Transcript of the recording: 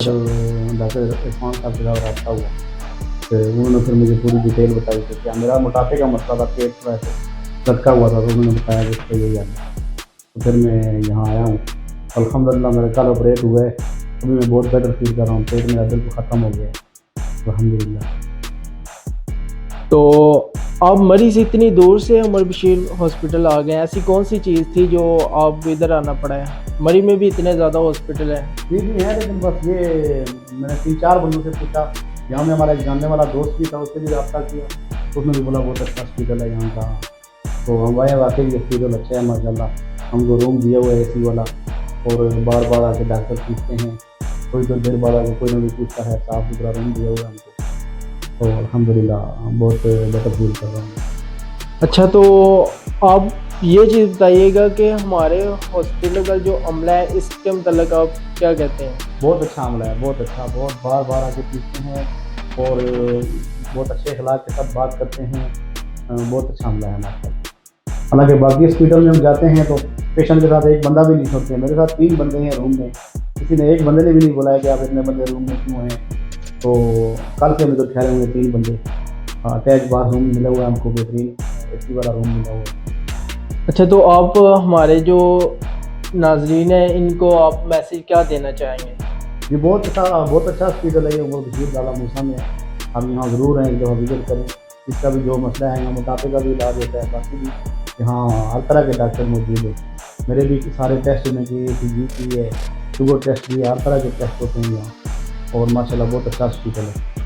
Doctor Irfan साहब के साथ रब्ता हुआ, तो उन्होंने फिर मुझे पूरी डिटेल बताई कि क्या मेरा मोटापे का मसला था, पेट थोड़ा सा लटका हुआ था, तो उन्होंने बताया कि इसका यही हल है। तो फिर मैं यहाँ आया हूँ, अल्हम्दुलिल्लाह मेरा कल ऑपरेट हुआ है, अभी मैं बहुत बेटर फील कर रहा हूँ, पेट मेरा बिल्कुल ख़त्म हो गया है अल्हम्दुलिल्लाह। तो आप मरी से इतनी दूर से उमर बशीर हॉस्पिटल आ गए, ऐसी कौन सी चीज़ थी जो आप इधर आना पड़ा है? मरी में भी इतने ज़्यादा हॉस्पिटल हैं। जी जी है, लेकिन बस ये मैंने 3-4 बंदों से पूछा, यहाँ में हमारा एक जानने वाला दोस्त भी था, उससे भी रब्ता किया, तो उसने भी बोला बहुत अच्छा हॉस्पिटल है यहाँ का। तो हम आए, वाकई ये हॉस्पिटल अच्छा है माशाल्लाह, हमको रूम दिया हुआ है AC वाला, और बार बार आके डॉक्टर पूछते हैं, थोड़ी थोड़ी देर बाद आके कोई ना कोई पूछता है, साफ़ सुथरा रूम दिया हुआ है हमको, तो अल्हम्दुलिल्लाह बहुत बेटर फील कर रहा हूँ। अच्छा, तो आप ये चीज़ बताइएगा कि हमारे हॉस्पिटल का जो अमला है इसके मतलब आप क्या कहते हैं? बहुत अच्छा अमला है, बहुत अच्छा, बहुत बार बार आके पूछते हैं, और बहुत अच्छे अखलाक के साथ बात करते हैं, बहुत अच्छा अमला है माशाल्लाह। हालांकि बाकी हॉस्पिटल में हम जाते हैं तो पेशेंट के साथ एक बंदा भी नहीं छोड़ते हैं, मेरे साथ 3 बंदे हैं रूम में, किसी ने एक बंदे ने भी नहीं बोला है कि आप इतने बंदे रूम में क्यों हैं। तो कल से हमें तो ठहरे हुए 3 बंदे, अटैच बाथरूम मिला हुआ है हमको, बेहतरीन AC वाला रूम मिला हुआ है। अच्छा, तो आप हमारे जो नाजरीन हैं इनको आप मैसेज क्या देना चाहेंगे? ये बहुत अच्छा हॉस्पिटल है ये उमर बशीर दाला मूसा में है। हम यहाँ ज़रूर हैं, एक दफ़ा विजिट करें, इसका भी जो मसला है, यहाँ मोटापे का भी इलाज होता है, बाकी भी यहाँ हर तरह के डॉक्टर मौजूद हैं। मेरे भी सारे टेस्ट में किए, ECG की है, शुगर टेस्ट भी है, हर तरह के टेस्ट होते हैं यहाँ, और माशाल्लाह बहुत अच्छा हॉस्पिटल है।